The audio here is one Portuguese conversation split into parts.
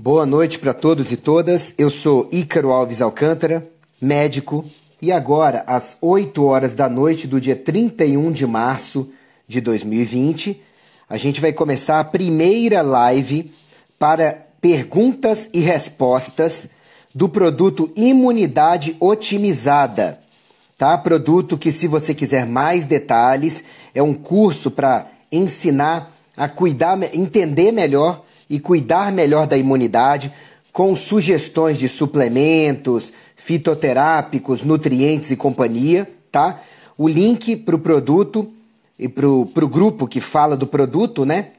Boa noite para todos e todas. Eu sou Ícaro Alves Alcântara, médico, e agora, às 8 horas da noite do dia 31 de março de 2020, a gente vai começar a primeira live para perguntas e respostas do produto Imunidade Otimizada, tá? Produto que, se você quiser mais detalhes, é um curso para ensinar a cuidar, entender melhor e cuidar melhor da imunidade, com sugestões de suplementos, fitoterápicos, nutrientes e companhia, tá? O link para o produto e para o grupo que fala do produto, né,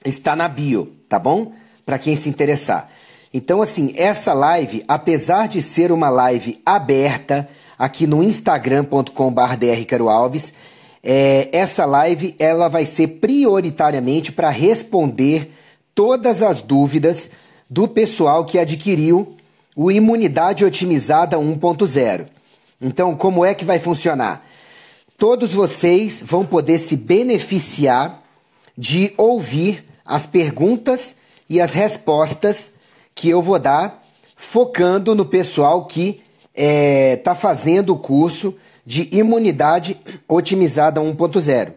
está na bio, tá bom? Para quem se interessar. Então, assim, essa live, apesar de ser uma live aberta aqui no instagram.com/drricaroalves, essa live ela vai ser prioritariamente para responder todas as dúvidas do pessoal que adquiriu o Imunidade Otimizada 1.0. Então, como é que vai funcionar? Todos vocês vão poder se beneficiar de ouvir as perguntas e as respostas que eu vou dar, focando no pessoal que está fazendo o curso de Imunidade Otimizada 1.0.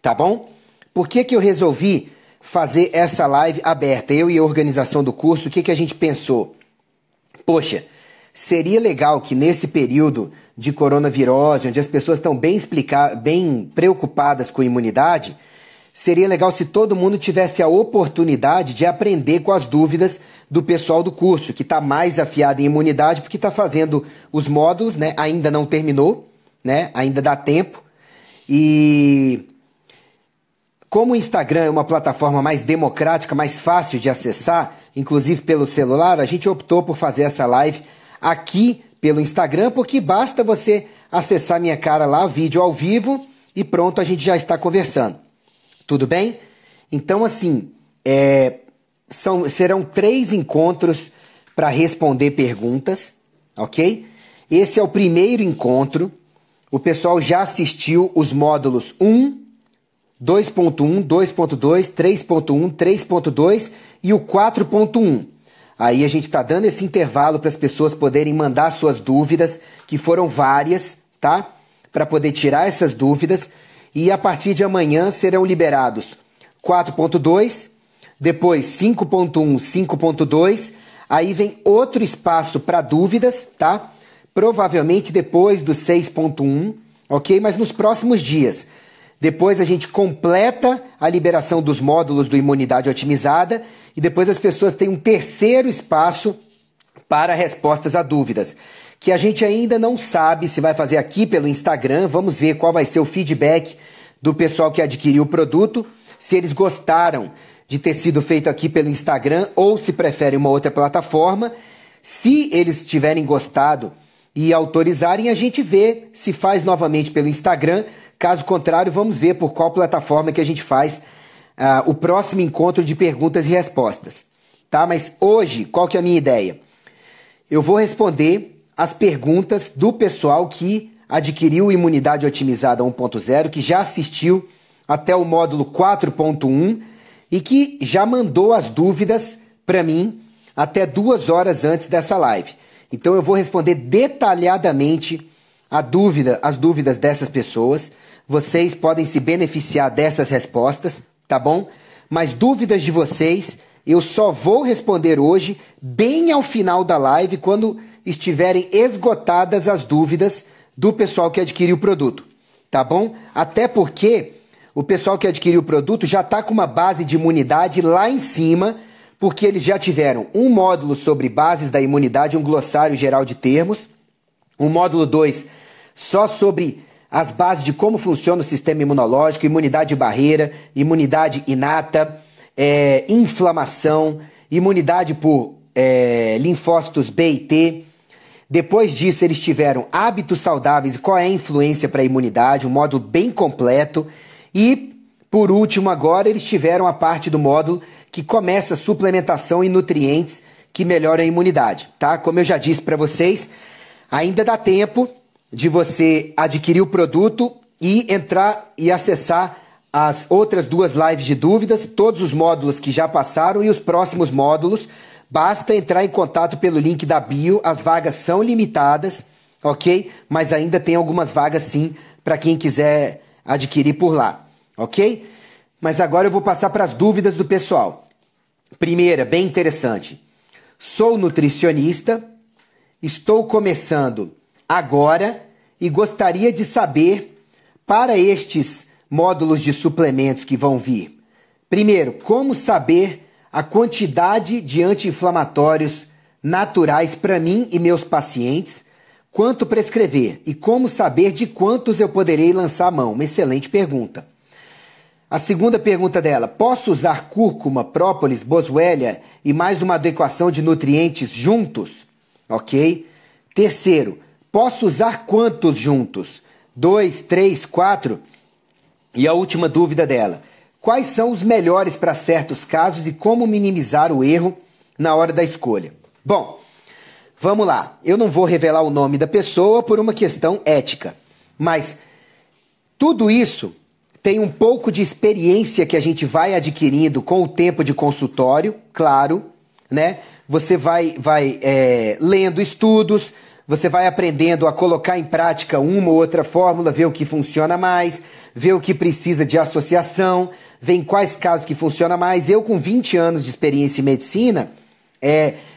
Tá bom? Por que eu resolvi fazer essa live aberta? Eu e a organização do curso, o que a gente pensou? Poxa, seria legal que nesse período de coronavirose, onde as pessoas estão bem preocupadas com a imunidade, seria legal se todo mundo tivesse a oportunidade de aprender com as dúvidas do pessoal do curso, que está mais afiado em imunidade, porque está fazendo os módulos, né? Ainda não terminou, né? Ainda dá tempo. E como o Instagram é uma plataforma mais democrática, mais fácil de acessar, inclusive pelo celular, a gente optou por fazer essa live aqui pelo Instagram, porque basta você acessar minha cara lá, vídeo ao vivo, e pronto, a gente já está conversando. Tudo bem? Então, assim, serão 3 encontros para responder perguntas, ok? Esse é o primeiro encontro. O pessoal já assistiu os módulos 1, 2.1, 2.2, 3.1, 3.2 e o 4.1. Aí a gente está dando esse intervalo para as pessoas poderem mandar suas dúvidas, que foram várias, tá? Para poder tirar essas dúvidas. E a partir de amanhã serão liberados 4.2, depois 5.1, 5.2. Aí vem outro espaço para dúvidas, tá? Provavelmente depois do 6.1, ok? Mas nos próximos dias. Depois a gente completa a liberação dos módulos do Imunidade Otimizada e depois as pessoas têm um terceiro espaço para respostas a dúvidas, que a gente ainda não sabe se vai fazer aqui pelo Instagram. Vamos ver qual vai ser o feedback do pessoal que adquiriu o produto, se eles gostaram de ter sido feito aqui pelo Instagram ou se preferem uma outra plataforma. Se eles tiverem gostado e autorizarem, a gente vê se faz novamente pelo Instagram. Caso contrário, vamos ver por qual plataforma que a gente faz o próximo encontro de perguntas e respostas. Tá? Mas hoje, qual que é a minha ideia? Eu vou responder as perguntas do pessoal que adquiriu Imunidade Otimizada 1.0, que já assistiu até o módulo 4.1 e que já mandou as dúvidas para mim até 2 horas antes dessa live. Então eu vou responder detalhadamente as dúvidas dessas pessoas. Vocês podem se beneficiar dessas respostas, tá bom? Mas dúvidas de vocês eu só vou responder hoje, bem ao final da live, quando estiverem esgotadas as dúvidas do pessoal que adquiriu o produto, tá bom? Até porque o pessoal que adquiriu o produto já está com uma base de imunidade lá em cima, porque eles já tiveram um módulo sobre bases da imunidade, um glossário geral de termos, um módulo 2 só sobre as bases de como funciona o sistema imunológico, imunidade de barreira, imunidade inata, inflamação, imunidade por linfócitos B e T. Depois disso, eles tiveram hábitos saudáveis e qual é a influência para a imunidade, um módulo bem completo. E, por último, agora, eles tiveram a parte do módulo que começa a suplementação e nutrientes que melhoram a imunidade, tá? Como eu já disse para vocês, ainda dá tempo de você adquirir o produto e entrar e acessar as outras 2 lives de dúvidas, todos os módulos que já passaram e os próximos módulos Basta entrar em contato pelo link da bio, as vagas são limitadas, ok? Mas ainda tem algumas vagas sim, para quem quiser adquirir por lá, ok? Mas agora eu vou passar para as dúvidas do pessoal. Primeira, bem interessante. Sou nutricionista, estou começando agora e gostaria de saber, para estes módulos de suplementos que vão vir, primeiro, como saber a quantidade de anti-inflamatórios naturais para mim e meus pacientes, quanto prescrever e como saber de quantos eu poderei lançar a mão? Uma excelente pergunta. A segunda pergunta dela, posso usar cúrcuma, própolis, boswellia e mais uma adequação de nutrientes juntos? Ok. Terceiro, posso usar quantos juntos? 2, 3, 4? E a última dúvida dela, quais são os melhores para certos casos e como minimizar o erro na hora da escolha? Bom, vamos lá. Eu não vou revelar o nome da pessoa por uma questão ética, mas tudo isso tem um pouco de experiência que a gente vai adquirindo com o tempo de consultório, claro, né? Você vai lendo estudos, você vai aprendendo a colocar em prática uma ou outra fórmula, ver o que funciona mais, ver o que precisa de associação, ver em quais casos que funciona mais. Eu, com 20 anos de experiência em medicina,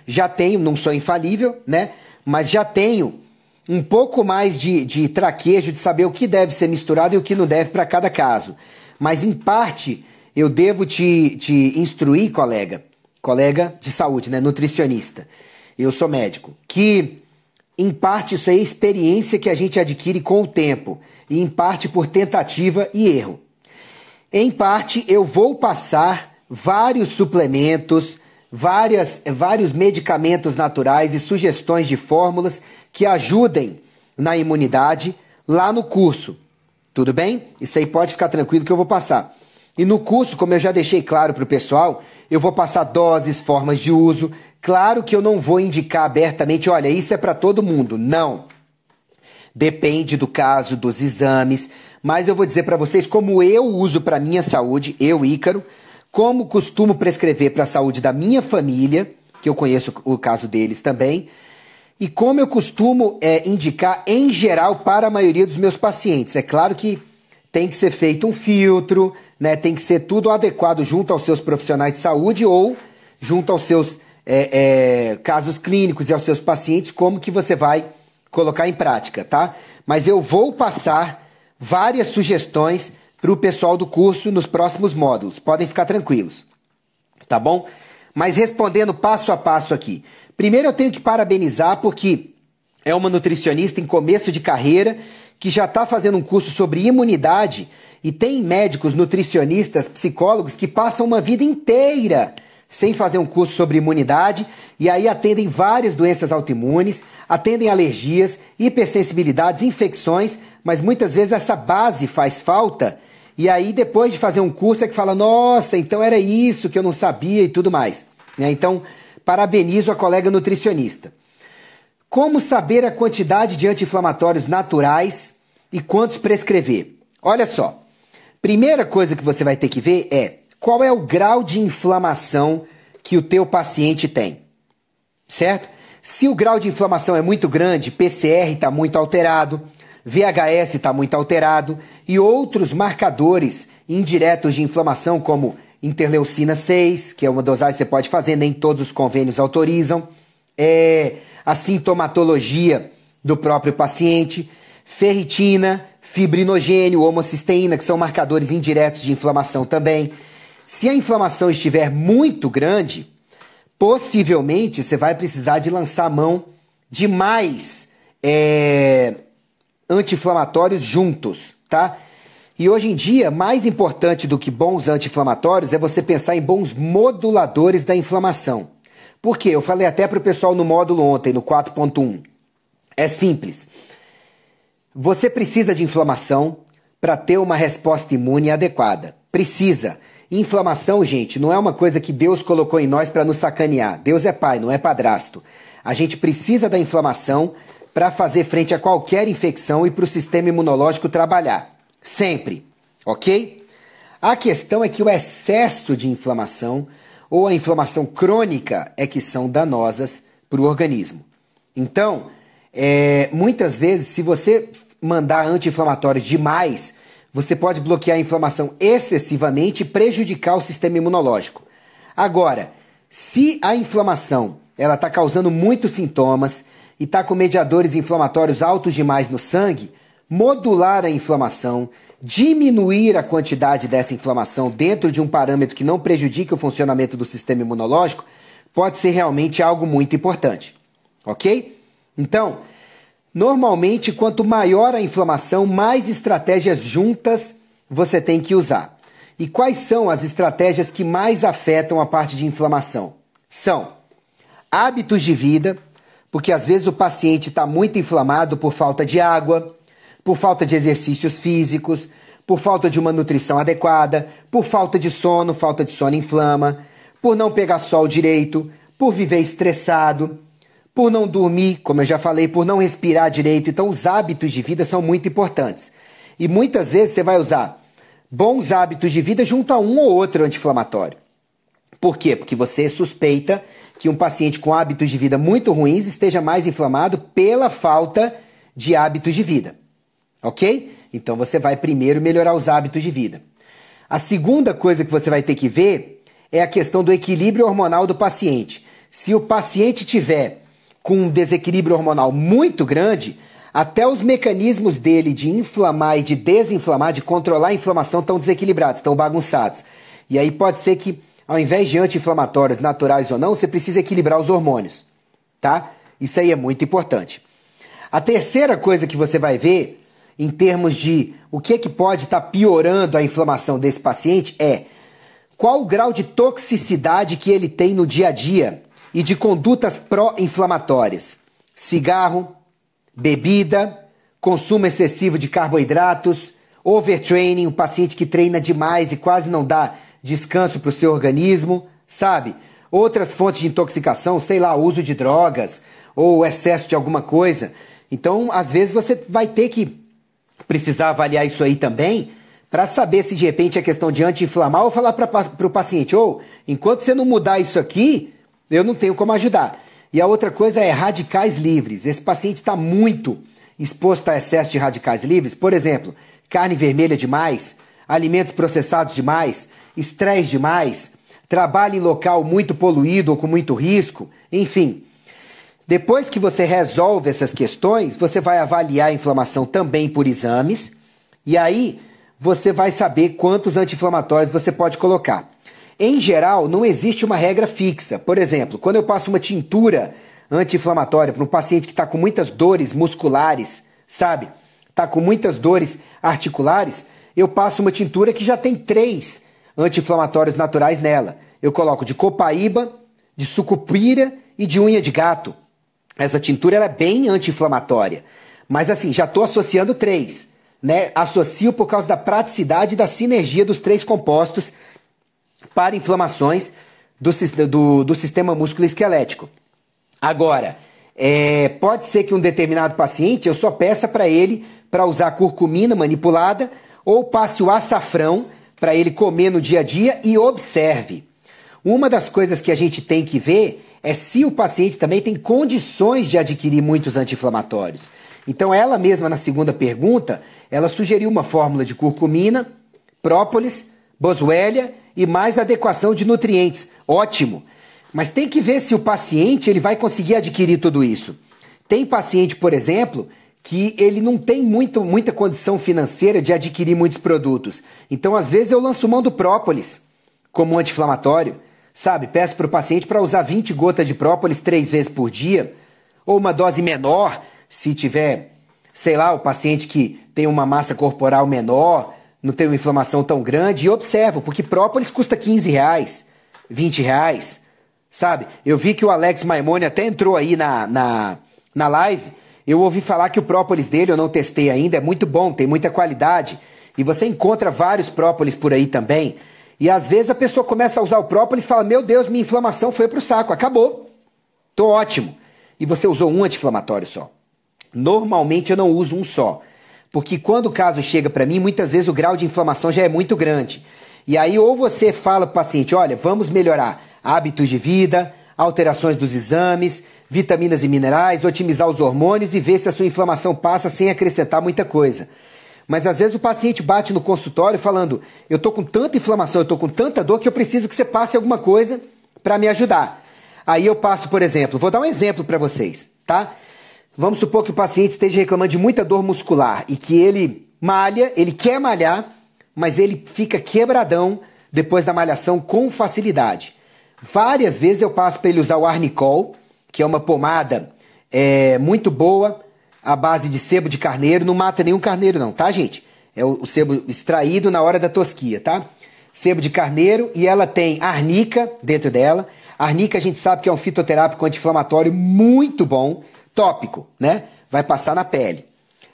já tenho, não sou infalível, né? Mas já tenho um pouco mais de traquejo de saber o que deve ser misturado e o que não deve para cada caso. Mas, em parte, eu devo te instruir, colega de saúde, né? Nutricionista. Eu sou médico. Que, em parte, isso é experiência que a gente adquire com o tempo. E, em parte, por tentativa e erro. Em parte, eu vou passar vários suplementos, vários medicamentos naturais e sugestões de fórmulas que ajudem na imunidade lá no curso. Tudo bem? Isso aí pode ficar tranquilo que eu vou passar. E no curso, como eu já deixei claro para o pessoal, eu vou passar doses, formas de uso. Claro que eu não vou indicar abertamente, olha, isso é para todo mundo. Não. Depende do caso, dos exames. Mas eu vou dizer para vocês como eu uso para minha saúde, eu, Ícaro, como costumo prescrever para a saúde da minha família, que eu conheço o caso deles também, e como eu costumo indicar em geral para a maioria dos meus pacientes. É claro que tem que ser feito um filtro, né? Tem que ser tudo adequado junto aos seus profissionais de saúde ou junto aos seus casos clínicos e aos seus pacientes, como que você vai colocar em prática, tá? Mas eu vou passar várias sugestões para o pessoal do curso nos próximos módulos. Podem ficar tranquilos, tá bom? Mas respondendo passo a passo aqui. Primeiro eu tenho que parabenizar porque é uma nutricionista em começo de carreira que já está fazendo um curso sobre imunidade e tem médicos, nutricionistas, psicólogos que passam uma vida inteira sem fazer um curso sobre imunidade e aí atendem várias doenças autoimunes, atendem alergias, hipersensibilidades, infecções, mas muitas vezes essa base faz falta e aí depois de fazer um curso é que fala, nossa, então era isso que eu não sabia e tudo mais. Então, parabenizo a colega nutricionista. Como saber a quantidade de anti-inflamatórios naturais e quantos prescrever? Olha só, primeira coisa que você vai ter que ver é qual é o grau de inflamação que o teu paciente tem, certo? Se o grau de inflamação é muito grande, PCR está muito alterado, VHS está muito alterado e outros marcadores indiretos de inflamação como interleucina 6, que é uma dosagem que você pode fazer, nem todos os convênios autorizam, a sintomatologia do próprio paciente, ferritina, fibrinogênio, homocisteína, que são marcadores indiretos de inflamação também. Se a inflamação estiver muito grande, possivelmente você vai precisar de lançar a mão de mais anti-inflamatórios juntos, tá? E hoje em dia, mais importante do que bons anti-inflamatórios é você pensar em bons moduladores da inflamação. Por quê? Eu falei até para o pessoal no módulo ontem, no 4.1. É simples. Você precisa de inflamação para ter uma resposta imune adequada. Precisa. Inflamação, gente, não é uma coisa que Deus colocou em nós para nos sacanear. Deus é pai, não é padrasto. A gente precisa da inflamação para fazer frente a qualquer infecção e para o sistema imunológico trabalhar. Sempre, ok? A questão é que o excesso de inflamação ou a inflamação crônica é que são danosas para o organismo. Então, muitas vezes, se você mandar anti-inflamatórios demais, você pode bloquear a inflamação excessivamente e prejudicar o sistema imunológico. Agora, se a inflamação está causando muitos sintomas e está com mediadores inflamatórios altos demais no sangue, modular a inflamação, diminuir a quantidade dessa inflamação dentro de um parâmetro que não prejudique o funcionamento do sistema imunológico, pode ser realmente algo muito importante. Ok? Então, normalmente, quanto maior a inflamação, mais estratégias juntas você tem que usar. E quais são as estratégias que mais afetam a parte de inflamação? São hábitos de vida, porque às vezes o paciente está muito inflamado por falta de água, por falta de exercícios físicos, por falta de uma nutrição adequada, por falta de sono inflama, por não pegar sol direito, por viver estressado, por não dormir, como eu já falei, por não respirar direito. Então os hábitos de vida são muito importantes. E muitas vezes você vai usar bons hábitos de vida junto a um ou outro anti-inflamatório. Por quê? Porque você suspeita que um paciente com hábitos de vida muito ruins esteja mais inflamado pela falta de hábitos de vida. Ok? Então você vai primeiro melhorar os hábitos de vida. A segunda coisa que você vai ter que ver é a questão do equilíbrio hormonal do paciente. Se o paciente tiver com um desequilíbrio hormonal muito grande, até os mecanismos dele de inflamar e de desinflamar, de controlar a inflamação, estão desequilibrados, estão bagunçados. E aí pode ser que, ao invés de anti-inflamatórios naturais ou não, você precisa equilibrar os hormônios, tá? Isso aí é muito importante. A terceira coisa que você vai ver, em termos de o que pode estar piorando a inflamação desse paciente, é qual o grau de toxicidade que ele tem no dia a dia e de condutas pró-inflamatórias. Cigarro, bebida, consumo excessivo de carboidratos, overtraining, um paciente que treina demais e quase não dá descanso para o seu organismo, sabe? Outras fontes de intoxicação, sei lá, uso de drogas ou excesso de alguma coisa. Então, às vezes você vai ter que precisar avaliar isso aí também para saber se de repente é questão de anti-inflamar ou falar para o paciente, enquanto você não mudar isso aqui, eu não tenho como ajudar. E a outra coisa é radicais livres. Esse paciente está muito exposto a excesso de radicais livres. Por exemplo, carne vermelha demais, alimentos processados demais, estresse demais, trabalho em local muito poluído ou com muito risco, enfim. Depois que você resolve essas questões, você vai avaliar a inflamação também por exames, e aí você vai saber quantos anti-inflamatórios você pode colocar. Em geral, não existe uma regra fixa. Por exemplo, quando eu passo uma tintura anti-inflamatória para um paciente que está com muitas dores musculares, sabe? Está com muitas dores articulares, eu passo uma tintura que já tem 3 anti-inflamatórios naturais nela. Eu coloco de copaíba, de sucupira e de unha de gato. Essa tintura ela é bem anti-inflamatória. Mas assim, já estou associando 3. Né? Associo por causa da praticidade e da sinergia dos 3 compostos para inflamações do sistema músculo-esquelético. Agora, pode ser que um determinado paciente eu só peça para ele para usar curcumina manipulada ou passe o açafrão para ele comer no dia a dia e observe. Uma das coisas que a gente tem que ver é se o paciente também tem condições de adquirir muitos anti-inflamatórios. Então ela mesma, na segunda pergunta, ela sugeriu uma fórmula de curcumina, própolis, boswellia e mais adequação de nutrientes. Ótimo! Mas tem que ver se o paciente ele vai conseguir adquirir tudo isso. Tem paciente, por exemplo, que ele não tem muita condição financeira de adquirir muitos produtos. Então, às vezes, eu lanço mão do própolis como anti-inflamatório. Sabe, peço para o paciente para usar 20 gotas de própolis 3 vezes por dia, ou uma dose menor, se tiver, sei lá, o paciente que tem uma massa corporal menor, não tem uma inflamação tão grande, e observo, porque própolis custa R$15, R$20, sabe? Eu vi que o Alex Maimone até entrou aí na live, eu ouvi falar que o própolis dele, eu não testei ainda, é muito bom, tem muita qualidade, e você encontra vários própolis por aí também. E às vezes a pessoa começa a usar o própolis e fala, meu Deus, minha inflamação foi pro saco, acabou. Tô ótimo. E você usou um anti-inflamatório só. Normalmente eu não uso um só. Porque quando o caso chega para mim, muitas vezes o grau de inflamação já é muito grande. E aí ou você fala pro paciente, olha, vamos melhorar hábitos de vida, alterações dos exames, vitaminas e minerais, otimizar os hormônios e ver se a sua inflamação passa sem acrescentar muita coisa. Mas às vezes o paciente bate no consultório falando, eu estou com tanta inflamação, eu estou com tanta dor que eu preciso que você passe alguma coisa para me ajudar. Aí eu passo, por exemplo, vou dar um exemplo para vocês, tá? Vamos supor que o paciente esteja reclamando de muita dor muscular e que ele malha, ele quer malhar, mas ele fica quebradão depois da malhação com facilidade. Várias vezes eu passo para ele usar o Arnicol, que é uma pomada muito boa, à base de sebo de carneiro. Não mata nenhum carneiro não, tá, gente? É o sebo extraído na hora da tosquia, tá? Sebo de carneiro, e ela tem arnica dentro dela. Arnica a gente sabe que é um fitoterápico anti-inflamatório muito bom, tópico, né? Vai passar na pele.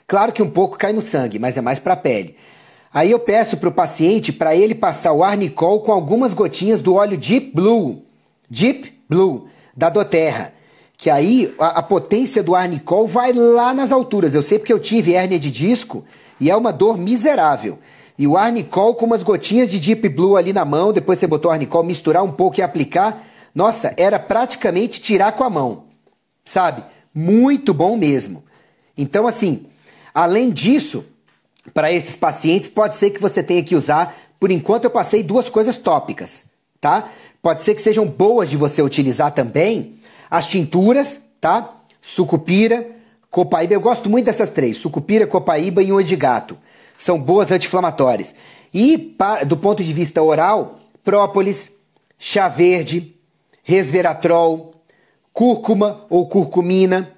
Claro que um pouco cai no sangue, mas é mais para a pele. Aí eu peço para o paciente para ele passar o Arnicol com algumas gotinhas do óleo Deep Blue, da doTERRA. Que aí a potência do Arnicol vai lá nas alturas. Eu sei porque eu tive hérnia de disco e é uma dor miserável. E o Arnicol com umas gotinhas de Deep Blue ali na mão, depois você botou o Arnicol, misturar um pouco e aplicar. Nossa, era praticamente tirar com a mão, sabe? Muito bom mesmo. Então, assim, além disso, para esses pacientes, pode ser que você tenha que usar, por enquanto eu passei 2 coisas tópicas, tá? Pode ser que sejam boas de você utilizar também as tinturas, tá? Sucupira, copaíba, eu gosto muito dessas 3, sucupira, copaíba e unha de gato. São boas anti-inflamatórias. E, do ponto de vista oral, própolis, chá verde, resveratrol, cúrcuma ou curcumina,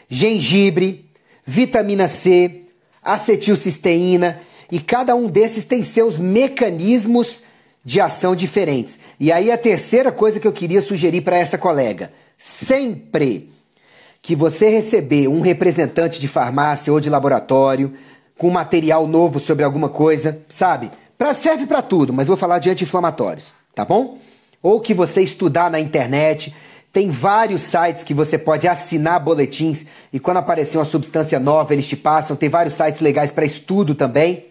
gengibre, vitamina C, acetilcisteína, e cada um desses tem seus mecanismos de ação diferentes. E aí a terceira coisa que eu queria sugerir para essa colega, sempre que você receber um representante de farmácia ou de laboratório com material novo sobre alguma coisa, sabe? Serve para tudo, mas vou falar de anti-inflamatórios, tá bom? Ou que você estudar na internet, tem vários sites que você pode assinar boletins e quando aparecer uma substância nova eles te passam, tem vários sites legais para estudo também.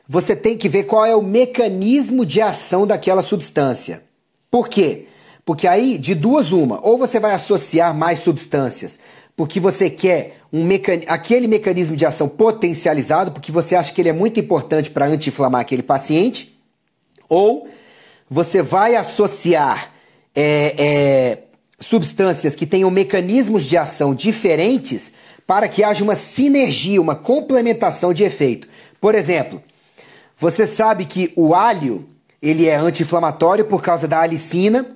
Você tem que ver qual é o mecanismo de ação daquela substância. Por quê? Porque aí, de duas uma, ou você vai associar mais substâncias porque você quer aquele mecanismo de ação potencializado, porque você acha que ele é muito importante para anti-inflamar aquele paciente, ou você vai associar substâncias que tenham mecanismos de ação diferentes para que haja uma sinergia, uma complementação de efeito. Por exemplo, você sabe que o alho ele é anti-inflamatório por causa da alicina,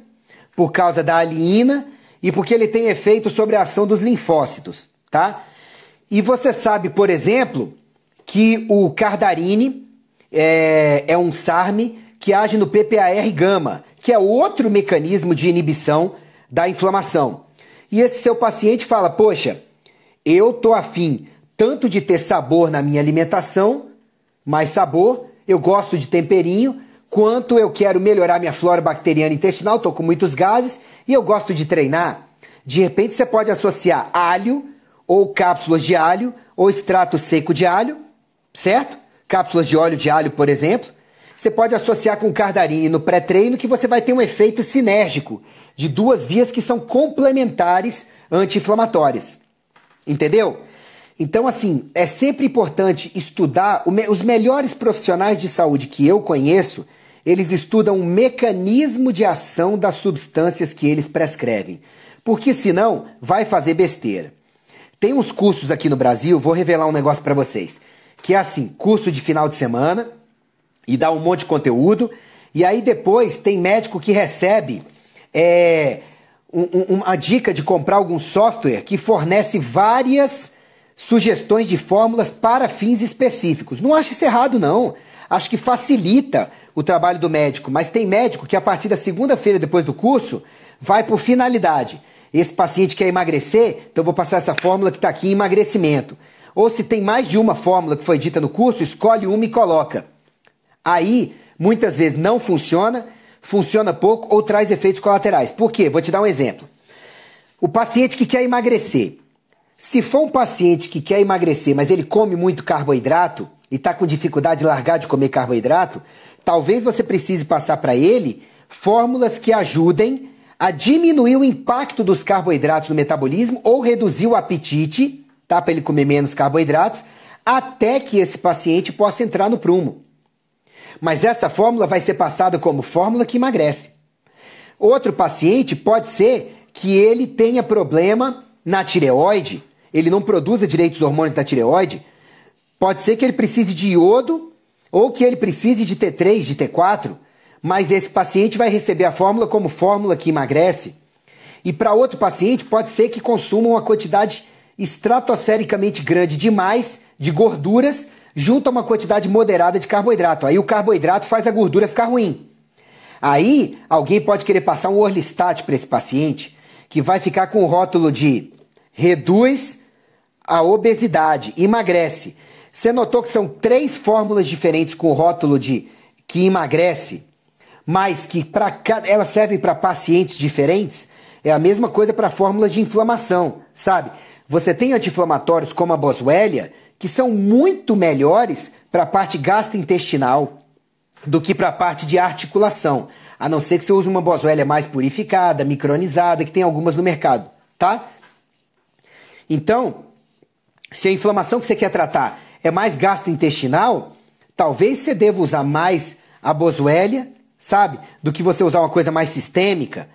por causa da aliina e porque ele tem efeito sobre a ação dos linfócitos, tá? E você sabe, por exemplo, que o cardarine é um SARM que age no PPAR-gama, que é outro mecanismo de inibição da inflamação. E esse seu paciente fala, poxa, eu tô afim tanto de ter sabor na minha alimentação, mais sabor, eu gosto de temperinho, quanto eu quero melhorar minha flora bacteriana intestinal, estou com muitos gases e eu gosto de treinar. De repente você pode associar alho, ou cápsulas de alho, ou extrato seco de alho, certo? Cápsulas de óleo de alho, por exemplo. Você pode associar com cardarine no pré-treino que você vai ter um efeito sinérgico de 2 vias que são complementares anti-inflamatórias. Entendeu? Então, assim, é sempre importante estudar. Os melhores profissionais de saúde que eu conheço, eles estudam o mecanismo de ação das substâncias que eles prescrevem. Porque senão vai fazer besteira. Tem uns cursos aqui no Brasil, vou revelar um negócio para vocês, que é assim, curso de final de semana, e dá um monte de conteúdo, e aí depois tem médico que recebe uma dica de comprar algum software que fornece várias sugestões de fórmulas para fins específicos. Não acho isso errado, não. Acho que facilita o trabalho do médico, mas tem médico que a partir da segunda-feira depois do curso vai por finalidade. Esse paciente quer emagrecer, então vou passar essa fórmula que está aqui em emagrecimento. Ou se tem mais de uma fórmula que foi dita no curso, escolhe uma e coloca. Aí, muitas vezes não funciona, funciona pouco ou traz efeitos colaterais. Por quê? Vou te dar um exemplo. O paciente que quer emagrecer. Se for um paciente que quer emagrecer, mas ele come muito carboidrato e está com dificuldade de largar de comer carboidrato, talvez você precise passar para ele fórmulas que ajudem a diminuir o impacto dos carboidratos no metabolismo ou reduzir o apetite, tá? Para ele comer menos carboidratos, até que esse paciente possa entrar no prumo. Mas essa fórmula vai ser passada como fórmula que emagrece. Outro paciente pode ser que ele tenha problema na tireoide, ele não produza direito os hormônios da tireoide, pode ser que ele precise de iodo ou que ele precise de T3, de T4, mas esse paciente vai receber a fórmula como fórmula que emagrece. E para outro paciente pode ser que consuma uma quantidade estratosfericamente grande demais de gorduras junto a uma quantidade moderada de carboidrato. Aí o carboidrato faz a gordura ficar ruim. Aí alguém pode querer passar um Orlistat para esse paciente, que vai ficar com o rótulo de reduz a obesidade, emagrece. Você notou que são 3 fórmulas diferentes com o rótulo de que emagrece, mas que elas servem para pacientes diferentes? É a mesma coisa para fórmulas de inflamação, sabe? Você tem anti-inflamatórios como a Boswellia, que são muito melhores para a parte gastrointestinal do que para a parte de articulação. A não ser que você use uma Boswellia mais purificada, micronizada, que tem algumas no mercado, tá? Então, se a inflamação que você quer tratar é mais gastrointestinal, talvez você deva usar mais a Boswellia, sabe? Do que você usar uma coisa mais sistêmica.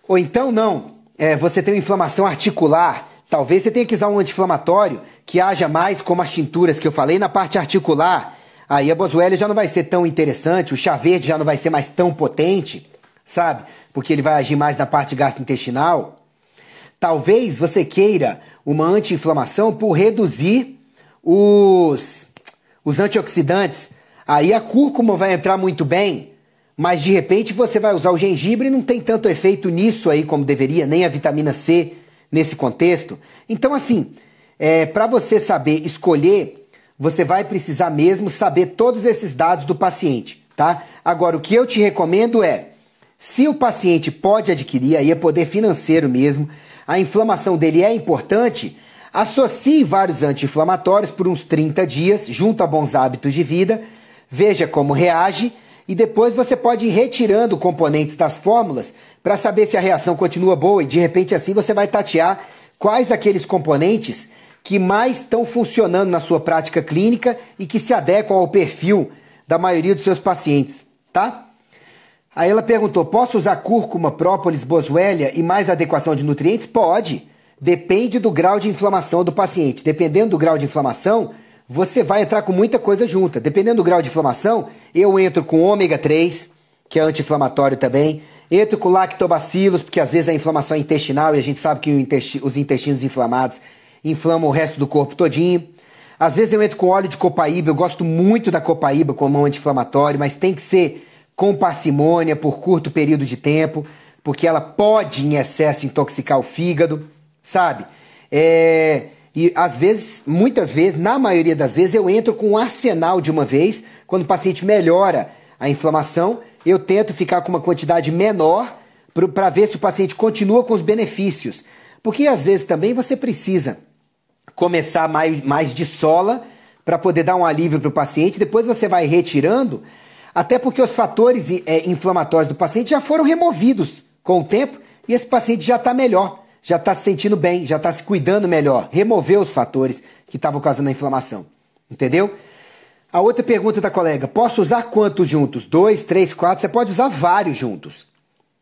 Ou então não, você tem uma inflamação articular, talvez você tenha que usar um anti-inflamatório que haja mais, como as tinturas que eu falei, na parte articular. Aí a Boswellia já não vai ser tão interessante, o chá verde já não vai ser mais tão potente, sabe? Porque ele vai agir mais na parte gastrointestinal. Talvez você queira uma anti-inflamação por reduzir os antioxidantes. Aí a cúrcuma vai entrar muito bem, mas de repente você vai usar o gengibre e não tem tanto efeito nisso aí como deveria, nem a vitamina C nesse contexto. Então assim, para você saber escolher, você vai precisar mesmo saber todos esses dados do paciente, tá? Agora, o que eu te recomendo é, se o paciente pode adquirir, aí é poder financeiro mesmo, a inflamação dele é importante, associe vários anti-inflamatórios por uns 30 dias, junto a bons hábitos de vida, veja como reage, e depois você pode ir retirando componentes das fórmulas para saber se a reação continua boa, e de repente assim você vai tatear quais aqueles componentes que mais estão funcionando na sua prática clínica e que se adequam ao perfil da maioria dos seus pacientes, tá? Aí ela perguntou, posso usar cúrcuma, própolis, boswellia e mais adequação de nutrientes? Pode. Depende do grau de inflamação do paciente. Dependendo do grau de inflamação, você vai entrar com muita coisa junta. Dependendo do grau de inflamação, eu entro com ômega 3, que é anti-inflamatório também. Entro com lactobacilos, porque às vezes a inflamação é intestinal e a gente sabe que os intestinos inflamados inflamam o resto do corpo todinho. Às vezes eu entro com óleo de copaíba, eu gosto muito da copaíba como anti-inflamatório, mas tem que ser com parcimônia por curto período de tempo, porque ela pode em excesso intoxicar o fígado, sabe? E às vezes, muitas vezes, na maioria das vezes, eu entro com um arsenal de uma vez, quando o paciente melhora a inflamação, eu tento ficar com uma quantidade menor para ver se o paciente continua com os benefícios. Porque às vezes também você precisa começar mais de sola para poder dar um alívio para o paciente, depois você vai retirando, até porque os fatores inflamatórios do paciente já foram removidos com o tempo e esse paciente já está melhor, já está se sentindo bem, já está se cuidando melhor, removeu os fatores que estavam causando a inflamação, entendeu? A outra pergunta da colega, posso usar quantos juntos? 2, 3, 4, você pode usar vários juntos,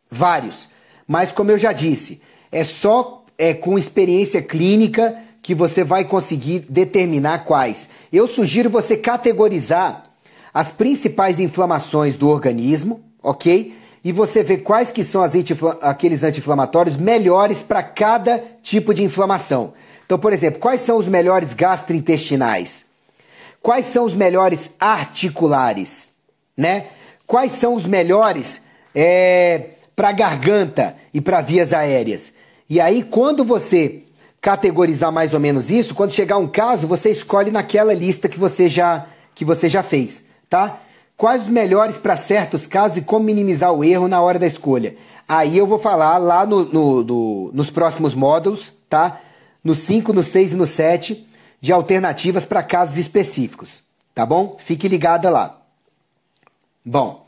vários, mas como eu já disse, é só com experiência clínica que você vai conseguir determinar quais. Eu sugiro você categorizar as principais inflamações do organismo, ok? E você vê quais que são aqueles anti-inflamatórios melhores para cada tipo de inflamação. Então, por exemplo, quais são os melhores gastrointestinais? Quais são os melhores articulares? Né? Quais são os melhores para garganta e para vias aéreas? E aí, quando você categorizar mais ou menos isso, quando chegar um caso, você escolhe naquela lista que você já fez, tá? Quais os melhores para certos casos e como minimizar o erro na hora da escolha. Aí eu vou falar lá nos próximos módulos, tá? No 5, no 6 e no 7, de alternativas para casos específicos, tá bom? Fique ligada lá. Bom,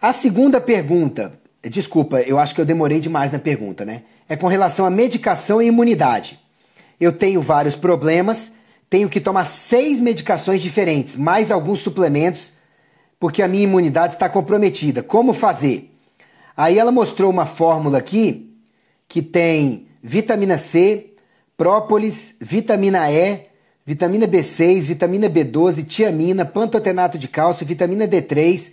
A segunda pergunta, desculpa, eu acho que eu demorei demais na pergunta, né? É com relação à medicação e imunidade. Eu tenho vários problemas, tenho que tomar 6 medicações diferentes, mais alguns suplementos, porque a minha imunidade está comprometida. Como fazer? Aí ela mostrou uma fórmula aqui que tem vitamina C, própolis, vitamina E, vitamina B6, vitamina B12, tiamina, pantotenato de cálcio, vitamina D3,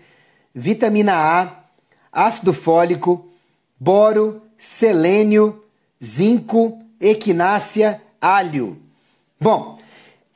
vitamina A, ácido fólico, boro, selênio, zinco, equinácea, alho. Bom,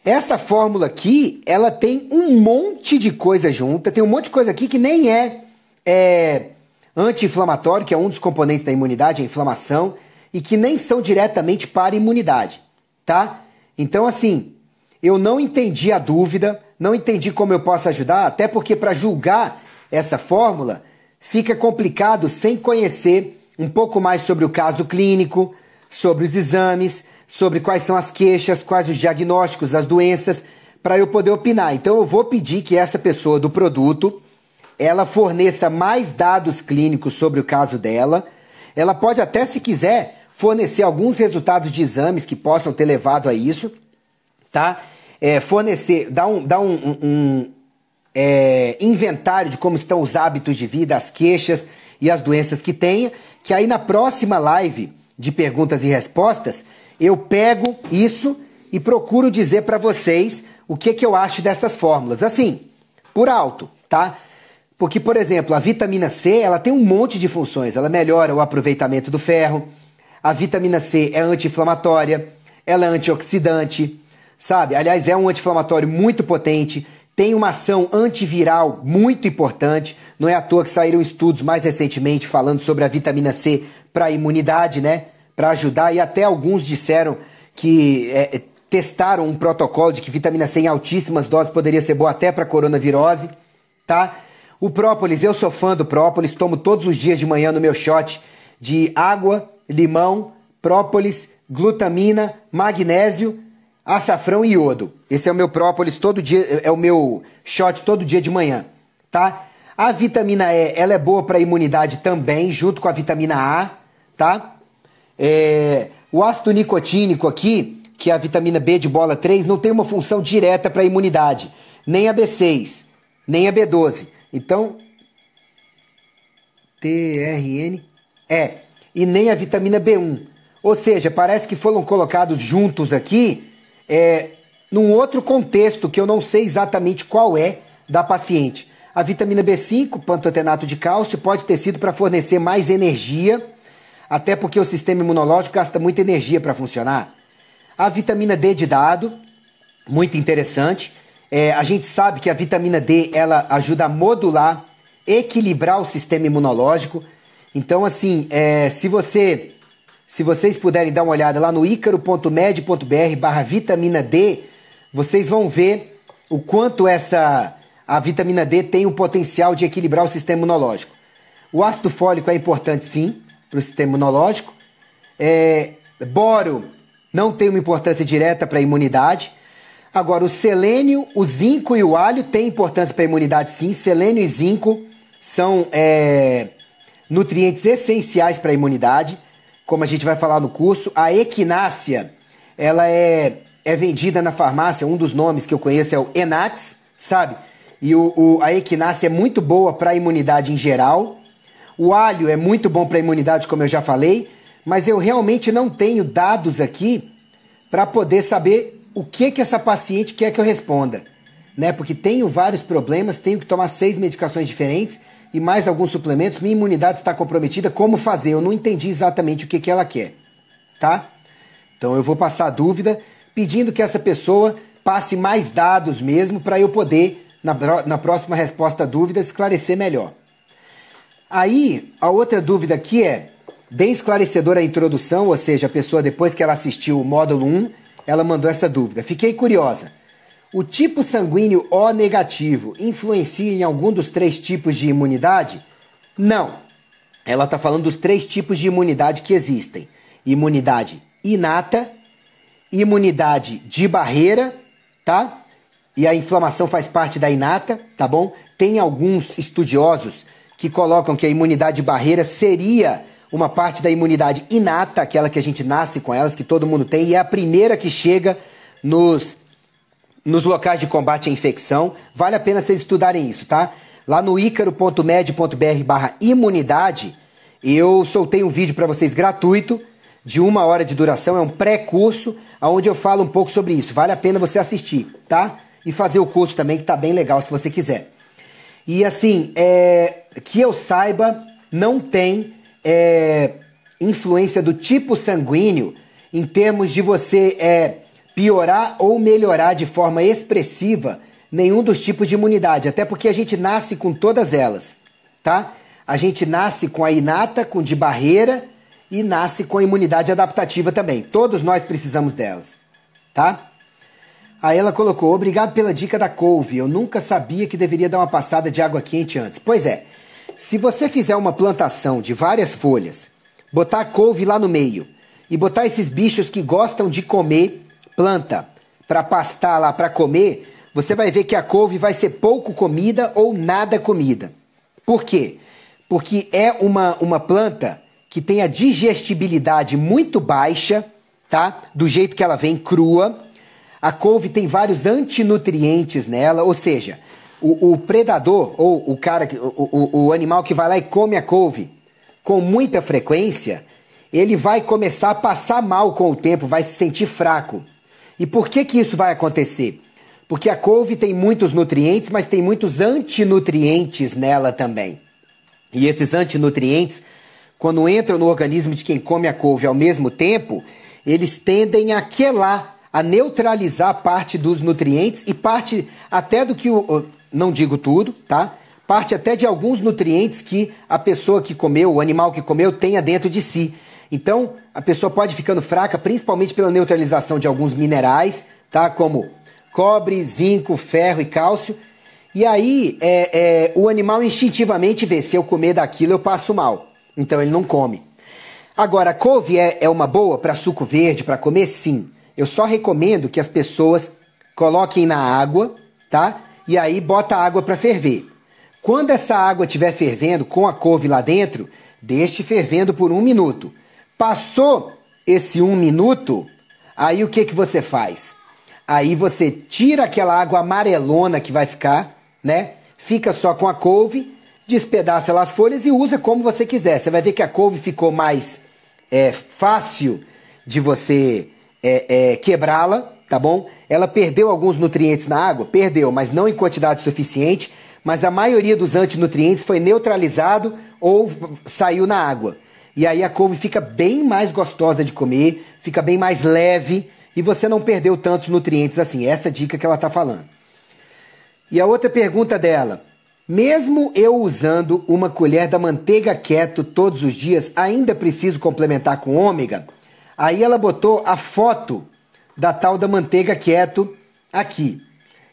essa fórmula aqui, ela tem um monte de coisa junta, tem um monte de coisa aqui que nem é anti-inflamatório, que é um dos componentes da imunidade, a inflamação, e que nem são diretamente para a imunidade, tá? Então, assim, eu não entendi a dúvida, não entendi como eu posso ajudar, até porque para julgar essa fórmula fica complicado sem conhecer um pouco mais sobre o caso clínico, sobre os exames, sobre quais são as queixas, quais os diagnósticos, as doenças, para eu poder opinar. Então eu vou pedir que essa pessoa do produto, ela forneça mais dados clínicos sobre o caso dela. Ela pode até, se quiser, fornecer alguns resultados de exames que possam ter levado a isso, tá? Fornecer, dar um inventário de como estão os hábitos de vida, as queixas e as doenças que tenha, que aí na próxima live de perguntas e respostas, eu pego isso e procuro dizer para vocês o que eu acho dessas fórmulas. Assim, por alto, tá? Porque, por exemplo, a vitamina C, ela tem um monte de funções. Ela melhora o aproveitamento do ferro. A vitamina C é anti-inflamatória, ela é antioxidante, sabe? Aliás, é um anti-inflamatório muito potente, tem uma ação antiviral muito importante. Não é à toa que saíram estudos mais recentemente falando sobre a vitamina C para a imunidade, né? Para ajudar, e até alguns disseram que testaram um protocolo de que vitamina C em altíssimas doses poderia ser boa até para coronavirose, tá? O própolis, eu sou fã do própolis, tomo todos os dias de manhã no meu shot de água, limão, própolis, glutamina, magnésio, açafrão e iodo. Esse é o meu própolis todo dia, é o meu shot todo dia de manhã, tá? A vitamina E, ela é boa para a imunidade também, junto com a vitamina A, tá? O ácido nicotínico aqui, que é a vitamina B de bola 3, não tem uma função direta para a imunidade, nem a B6, nem a B12. Então, TRN, e nem a vitamina B1. Ou seja, parece que foram colocados juntos aqui, num outro contexto que eu não sei exatamente qual é da paciente. A vitamina B5, pantotenato de cálcio, pode ter sido para fornecer mais energia, até porque o sistema imunológico gasta muita energia para funcionar. A vitamina D de dado, muito interessante. A gente sabe que a vitamina D, ela ajuda a modular, equilibrar o sistema imunológico. Então, assim, se vocês puderem dar uma olhada lá no icaro.med.br/vitamina D, vocês vão ver o quanto a vitamina D tem o potencial de equilibrar o sistema imunológico. O ácido fólico é importante, sim, para o sistema imunológico. Boro não tem uma importância direta para a imunidade. Agora, o selênio, o zinco e o alho têm importância para a imunidade, sim. Selênio e zinco são nutrientes essenciais para a imunidade, como a gente vai falar no curso. A equinácea, ela é vendida na farmácia, um dos nomes que eu conheço é o Enax, sabe? E a equinácea é muito boa para a imunidade em geral. O alho é muito bom para a imunidade, como eu já falei, mas eu realmente não tenho dados aqui para poder saber o que essa paciente quer que eu responda, né? Porque tenho vários problemas, tenho que tomar 6 medicações diferentes e mais alguns suplementos, minha imunidade está comprometida, como fazer? Eu não entendi exatamente o que ela quer, tá? Então eu vou passar a dúvida, pedindo que essa pessoa passe mais dados mesmo, para eu poder, na próxima resposta à dúvida, esclarecer melhor. Aí, a outra dúvida aqui bem esclarecedora a introdução, ou seja, a pessoa, depois que ela assistiu o módulo 1, ela mandou essa dúvida. Fiquei curiosa. O tipo sanguíneo O negativo influencia em algum dos 3 tipos de imunidade? Não. Ela está falando dos 3 tipos de imunidade que existem. Imunidade inata, imunidade de barreira, tá? E a inflamação faz parte da inata, tá bom? Tem alguns estudiosos que colocam que a imunidade de barreira seria uma parte da imunidade inata, aquela que a gente nasce com elas, que todo mundo tem, e é a primeira que chega nos locais de combate à infecção. Vale a pena vocês estudarem isso, tá? Lá no icaro.med.br/imunidade, eu soltei um vídeo para vocês gratuito, de 1 hora de duração, é um pré-curso, onde eu falo um pouco sobre isso. Vale a pena você assistir, tá? E fazer o curso também, que tá bem legal, se você quiser. E assim, que eu saiba, não tem influência do tipo sanguíneo em termos de você piorar ou melhorar de forma expressiva nenhum dos tipos de imunidade, até porque a gente nasce com todas elas, tá? A gente nasce com a inata, com de barreira e nasce com a imunidade adaptativa também. Todos nós precisamos delas, tá? Aí ela colocou, obrigado pela dica da couve, eu nunca sabia que deveria dar uma passada de água quente antes. Pois é, se você fizer uma plantação de várias folhas, botar a couve lá no meio e botar esses bichos que gostam de comer planta para pastar lá, para comer, você vai ver que a couve vai ser pouco comida ou nada comida. Por quê? Porque é uma planta que tem a digestibilidade muito baixa, tá? Do jeito que ela vem crua. A couve tem vários antinutrientes nela, ou seja, o predador ou o animal que vai lá e come a couve com muita frequência, ele vai começar a passar mal com o tempo, vai se sentir fraco. E por que isso vai acontecer? Porque a couve tem muitos nutrientes, mas tem muitos antinutrientes nela também. E esses antinutrientes, quando entram no organismo de quem come a couve ao mesmo tempo, eles tendem a quelar, a neutralizar parte dos nutrientes e parte até do que, não digo tudo, tá? Parte até de alguns nutrientes que a pessoa que comeu, o animal que comeu, tenha dentro de si. Então, a pessoa pode ficando fraca, principalmente pela neutralização de alguns minerais, tá? Como cobre, zinco, ferro e cálcio. E aí, o animal instintivamente vê, se eu comer daquilo eu passo mal. Então, ele não come. Agora, a couve é uma boa para suco verde, para comer? Sim. Eu só recomendo que as pessoas coloquem na água, tá? E aí, bota a água para ferver. Quando essa água estiver fervendo, com a couve lá dentro, deixe fervendo por 1 minuto. Passou esse 1 minuto, aí o que você faz? Aí você tira aquela água amarelona que vai ficar, né? Fica só com a couve, despedaça lá as folhas e usa como você quiser. Você vai ver que a couve ficou mais fácil de você quebrá-la, tá bom? Ela perdeu alguns nutrientes na água? Perdeu, mas não em quantidade suficiente. Mas a maioria dos antinutrientes foi neutralizado ou saiu na água. E aí a couve fica bem mais gostosa de comer, fica bem mais leve e você não perdeu tantos nutrientes assim. Essa é a dica que ela está falando. E a outra pergunta dela, mesmo eu usando uma colher da manteiga keto todos os dias, ainda preciso complementar com ômega? Aí ela botou a foto da tal da manteiga keto aqui.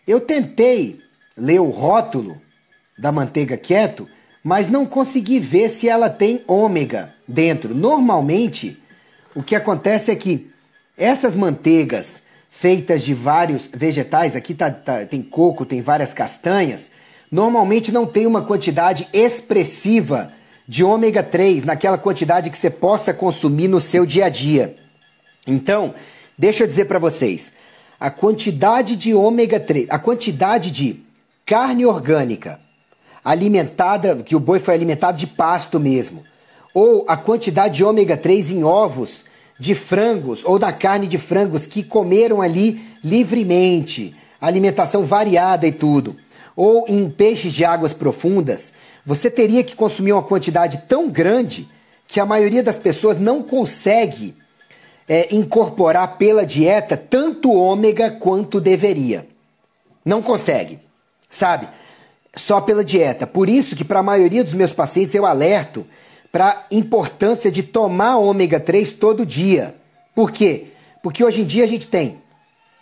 Eu tentei ler o rótulo da manteiga keto, mas não consegui ver se ela tem ômega dentro. Normalmente, o que acontece é que essas manteigas feitas de vários vegetais, aqui tem coco, tem várias castanhas, normalmente não tem uma quantidade expressiva de ômega 3, naquela quantidade que você possa consumir no seu dia a dia. Então, deixa eu dizer para vocês, a quantidade de ômega 3, a quantidade de carne orgânica alimentada, que o boi foi alimentado de pasto mesmo, ou a quantidade de ômega 3 em ovos de frangos ou da carne de frangos que comeram ali livremente, alimentação variada e tudo, ou em peixes de águas profundas, você teria que consumir uma quantidade tão grande que a maioria das pessoas não consegue incorporar pela dieta tanto ômega quanto deveria. Não consegue, sabe? Só pela dieta. Por isso que para a maioria dos meus pacientes eu alerto para a importância de tomar ômega 3 todo dia. Por quê? Porque hoje em dia a gente tem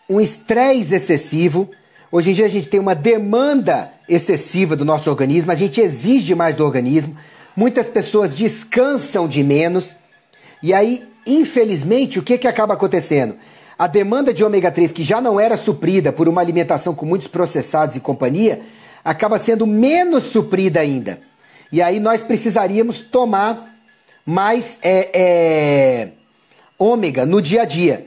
um estresse excessivo, hoje em dia a gente tem uma demanda excessiva do nosso organismo, a gente exige mais do organismo, muitas pessoas descansam de menos, e aí, infelizmente, o que acaba acontecendo? A demanda de ômega 3, que já não era suprida por uma alimentação com muitos processados e companhia, acaba sendo menos suprida ainda. E aí nós precisaríamos tomar mais ômega no dia a dia.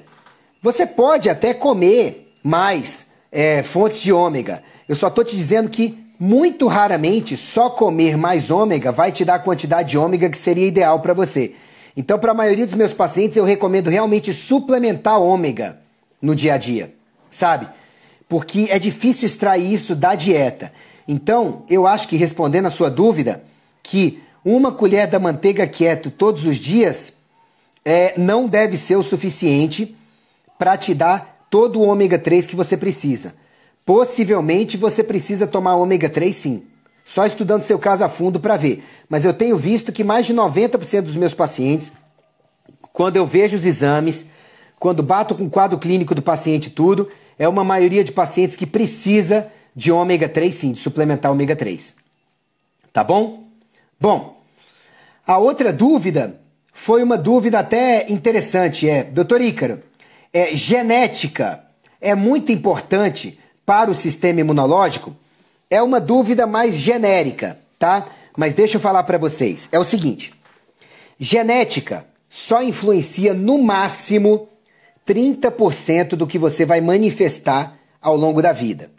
Você pode até comer mais fontes de ômega. Eu só estou te dizendo que muito raramente só comer mais ômega vai te dar a quantidade de ômega que seria ideal para você. Então, para a maioria dos meus pacientes, eu recomendo realmente suplementar ômega no dia a dia, sabe? Porque é difícil extrair isso da dieta. Então, eu acho que respondendo a sua dúvida, que uma colher da manteiga keto todos os dias não deve ser o suficiente para te dar todo o ômega 3 que você precisa. Possivelmente você precisa tomar ômega 3 sim. Só estudando seu caso a fundo para ver. Mas eu tenho visto que mais de 90% dos meus pacientes, quando eu vejo os exames, quando bato com o quadro clínico do paciente e tudo, é uma maioria de pacientes que precisa de ômega 3 sim, de suplementar ômega 3. Tá bom? Bom, a outra dúvida foi uma dúvida até interessante. Doutor Ícaro, genética é muito importante para o sistema imunológico? É uma dúvida mais genérica, tá? Mas deixa eu falar para vocês. É o seguinte, genética só influencia no máximo 30% do que você vai manifestar ao longo da vida.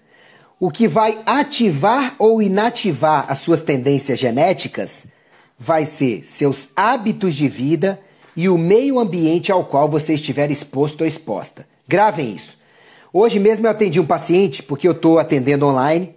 O que vai ativar ou inativar as suas tendências genéticas vai ser seus hábitos de vida e o meio ambiente ao qual você estiver exposto ou exposta. Gravem isso. Hoje mesmo eu atendi um paciente, porque eu estou atendendo online,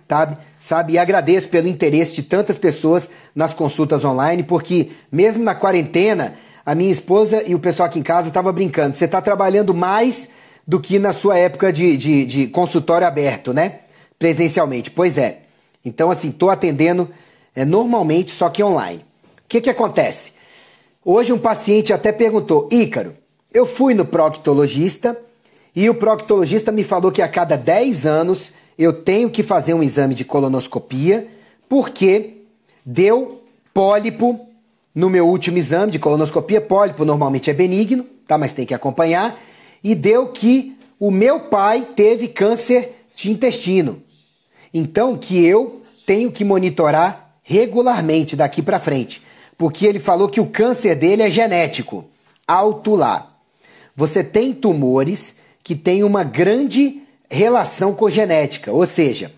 sabe? E agradeço pelo interesse de tantas pessoas nas consultas online, porque mesmo na quarentena, a minha esposa e o pessoal aqui em casa estavam brincando. Você está trabalhando mais do que na sua época de consultório aberto, né? Presencialmente. Pois é. Então, assim, estou atendendo normalmente, só que online. O que acontece? Hoje um paciente até perguntou, Ícaro, eu fui no proctologista e o proctologista me falou que a cada 10 anos eu tenho que fazer um exame de colonoscopia porque deu pólipo no meu último exame de colonoscopia. Pólipo normalmente é benigno, tá? Mas tem que acompanhar. E deu que o meu pai teve câncer de intestino. Então que eu tenho que monitorar regularmente daqui para frente. Porque ele falou que o câncer dele é genético. Alto lá. Você tem tumores que têm uma grande relação com genética. Ou seja,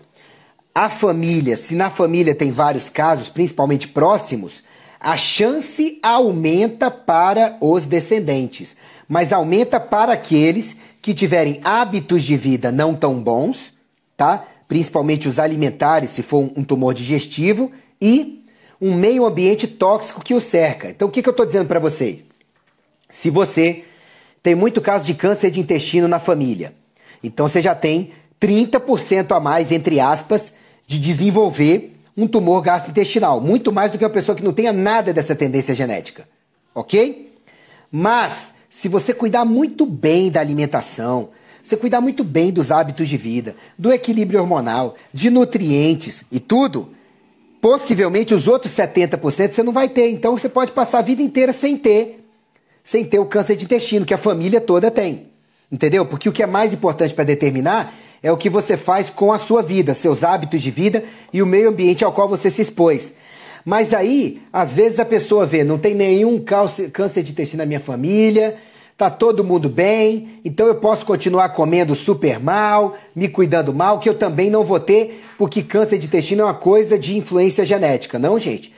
a família, se na família tem vários casos, principalmente próximos, a chance aumenta para os descendentes. Mas aumenta para aqueles que tiverem hábitos de vida não tão bons, tá? Principalmente os alimentares, se for um tumor digestivo, e um meio ambiente tóxico que o cerca. Então, o que eu estou dizendo para vocês? Se você tem muito caso de câncer de intestino na família, então você já tem 30% a mais, entre aspas, de desenvolver um tumor gastrointestinal. Muito mais do que uma pessoa que não tenha nada dessa tendência genética. Ok? Mas, se você cuidar muito bem da alimentação, você cuidar muito bem dos hábitos de vida, do equilíbrio hormonal, de nutrientes e tudo, possivelmente os outros 70% você não vai ter. Então você pode passar a vida inteira sem ter o câncer de intestino, que a família toda tem. Entendeu? Porque o que é mais importante para determinar é o que você faz com a sua vida, seus hábitos de vida e o meio ambiente ao qual você se expôs. Mas aí, às vezes a pessoa vê, não tem nenhum câncer de intestino na minha família, tá todo mundo bem, então eu posso continuar comendo super mal, me cuidando mal, que eu também não vou ter, porque câncer de intestino é uma coisa de influência genética. Não, gente.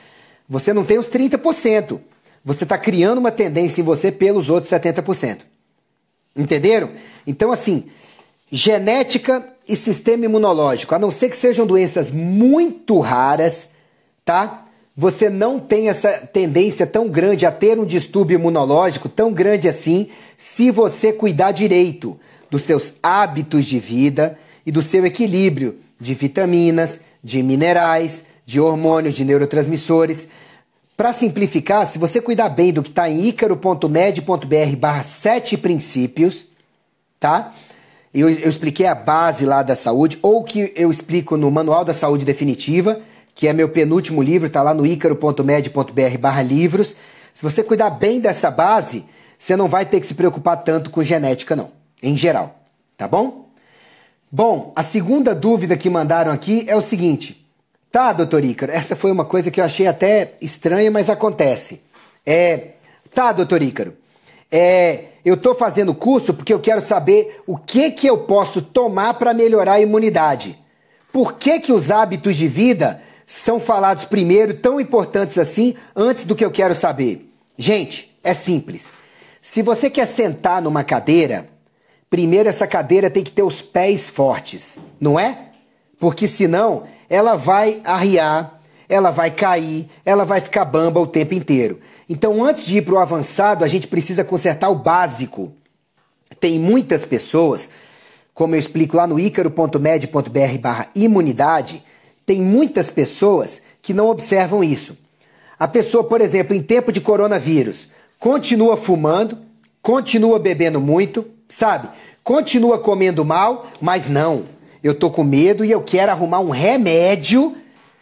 Você não tem os 30%. Você está criando uma tendência em você pelos outros 70%. Entenderam? Então, assim, genética e sistema imunológico, a não ser que sejam doenças muito raras, tá? Você não tem essa tendência tão grande a ter um distúrbio imunológico tão grande assim, se você cuidar direito dos seus hábitos de vida e do seu equilíbrio de vitaminas, de minerais, de hormônios, de neurotransmissores. Para simplificar, se você cuidar bem do que está em icaro.med.br/7 princípios, tá? Eu expliquei a base lá da saúde, ou que eu explico no Manual da Saúde Definitiva, que é meu penúltimo livro, está lá no icaro.med.br/livros. Se você cuidar bem dessa base, você não vai ter que se preocupar tanto com genética, não, em geral, tá bom? Bom, a segunda dúvida que mandaram aqui é o seguinte: Tá, doutor Ícaro, essa foi uma coisa que eu achei até estranha, mas acontece. Tá, doutor Ícaro, eu estou fazendo curso porque eu quero saber o que eu posso tomar para melhorar a imunidade. Por que os hábitos de vida são falados primeiro, tão importantes assim, antes do que eu quero saber? Gente, é simples. Se você quer sentar numa cadeira, primeiro essa cadeira tem que ter os pés fortes, não é? Porque senão ela vai arriar, ela vai cair, ela vai ficar bamba o tempo inteiro. Então, antes de ir para o avançado, a gente precisa consertar o básico. Tem muitas pessoas, como eu explico lá no icaro.med.br/imunidade, tem muitas pessoas que não observam isso. A pessoa, por exemplo, em tempo de coronavírus, continua fumando, continua bebendo muito, sabe? Continua comendo mal, mas não. Eu tô com medo e eu quero arrumar um remédio,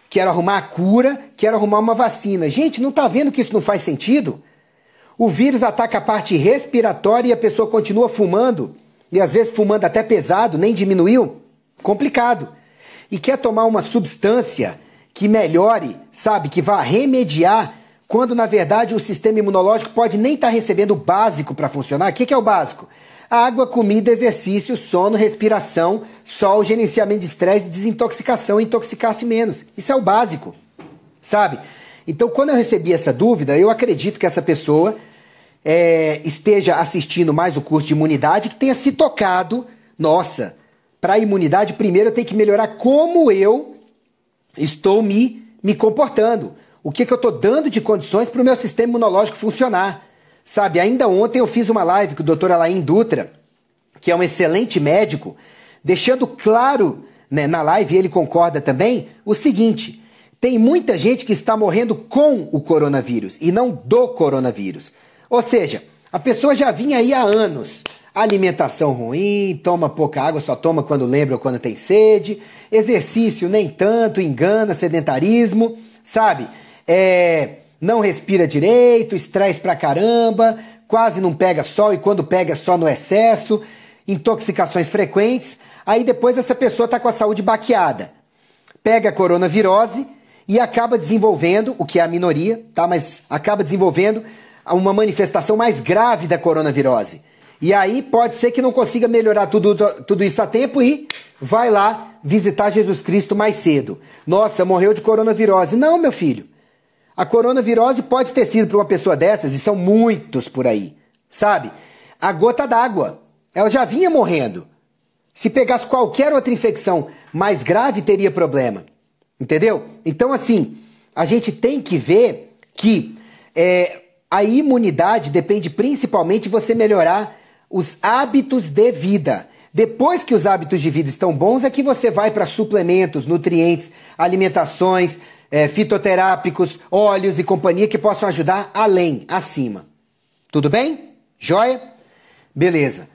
quero arrumar a cura, quero arrumar uma vacina. Gente, não tá vendo que isso não faz sentido? O vírus ataca a parte respiratória e a pessoa continua fumando, e às vezes fumando até pesado, nem diminuiu. Complicado. E quer tomar uma substância que melhore, sabe, que vá remediar, quando na verdade o sistema imunológico pode nem estar recebendo o básico para funcionar. O que é o básico? Água, comida, exercício, sono, respiração, sol, gerenciamento de estresse, desintoxicação, intoxicar-se menos. Isso é o básico, sabe? Então, quando eu recebi essa dúvida, eu acredito que essa pessoa esteja assistindo mais o curso de imunidade, que tenha se tocado, nossa, para a imunidade, primeiro eu tenho que melhorar como eu estou me comportando. O que eu estou dando de condições para o meu sistema imunológico funcionar. Sabe, ainda ontem eu fiz uma live com o Dr. Alain Dutra, que é um excelente médico, deixando claro, né, na live, e ele concorda também, o seguinte: tem muita gente que está morrendo com o coronavírus e não do coronavírus. Ou seja, a pessoa já vinha aí há anos. Alimentação ruim, toma pouca água, só toma quando lembra ou quando tem sede. Exercício nem tanto, engana, sedentarismo, sabe? Não respira direito, estresse pra caramba, quase não pega sol e quando pega só no excesso, intoxicações frequentes. Aí depois essa pessoa tá com a saúde baqueada. Pega a coronavirose e acaba desenvolvendo, o que é a minoria, tá? Mas acaba desenvolvendo uma manifestação mais grave da coronavirose. E aí pode ser que não consiga melhorar tudo isso a tempo e vai lá visitar Jesus Cristo mais cedo. Nossa, morreu de coronavirose. Não, meu filho. A coronavirose pode ter sido para uma pessoa dessas, e são muitos por aí, sabe? A gota d'água. Ela já vinha morrendo. Se pegasse qualquer outra infecção mais grave, teria problema. Entendeu? Então, assim, a gente tem que ver que a imunidade depende principalmente de você melhorar os hábitos de vida. Depois que os hábitos de vida estão bons, é que você vai para suplementos, nutrientes, alimentações, fitoterápicos, óleos e companhia que possam ajudar além, acima. Tudo bem? Joia? Beleza.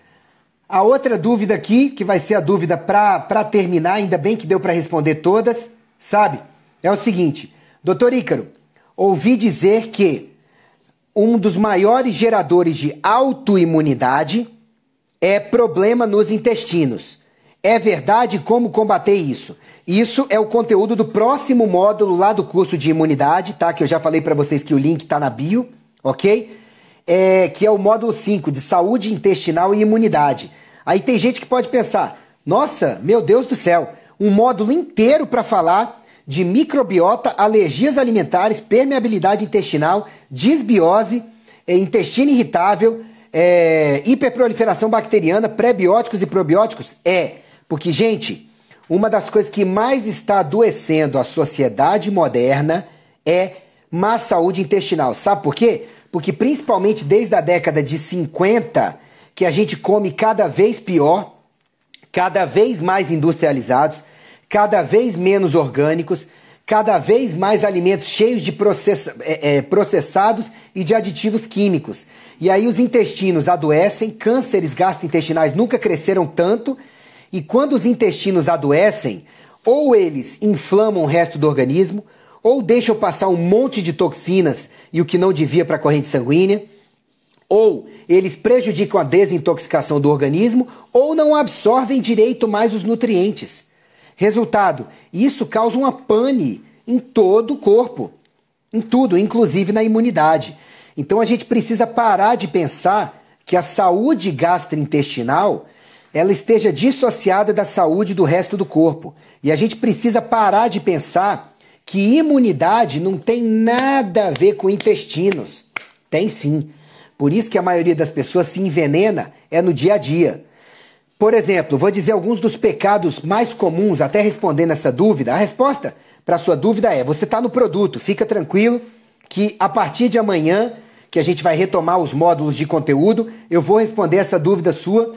A outra dúvida aqui, que vai ser a dúvida para terminar, ainda bem que deu para responder todas, sabe? É o seguinte: Dr. Ícaro, ouvi dizer que um dos maiores geradores de autoimunidade é problema nos intestinos. É verdade? Como combater isso? Isso é o conteúdo do próximo módulo lá do curso de imunidade, tá? Que eu já falei para vocês que o link tá na bio, ok? Que é o módulo 5, de saúde intestinal e imunidade. Aí tem gente que pode pensar, nossa, meu Deus do céu, um módulo inteiro para falar de microbiota, alergias alimentares, permeabilidade intestinal, disbiose, intestino irritável, hiperproliferação bacteriana, pré-bióticos e probióticos? Porque, gente, uma das coisas que mais está adoecendo a sociedade moderna é má saúde intestinal. Sabe por quê? Porque principalmente desde a década de 50, que a gente come cada vez pior, cada vez mais industrializados, cada vez menos orgânicos, cada vez mais alimentos cheios de processados e de aditivos químicos. E aí os intestinos adoecem, cânceres gastrointestinais nunca cresceram tanto, e quando os intestinos adoecem, ou eles inflamam o resto do organismo, ou deixam passar um monte de toxinas e o que não devia para a corrente sanguínea, ou eles prejudicam a desintoxicação do organismo, ou não absorvem direito mais os nutrientes. Resultado, isso causa uma pane em todo o corpo, em tudo, inclusive na imunidade. Então a gente precisa parar de pensar que a saúde gastrointestinal ela esteja dissociada da saúde do resto do corpo. E a gente precisa parar de pensar que imunidade não tem nada a ver com intestinos. Tem sim. Por isso que a maioria das pessoas se envenena no dia a dia. Por exemplo, vou dizer alguns dos pecados mais comuns, até respondendo essa dúvida. A resposta para a sua dúvida é: você está no produto, fica tranquilo que a partir de amanhã, que a gente vai retomar os módulos de conteúdo, eu vou responder essa dúvida sua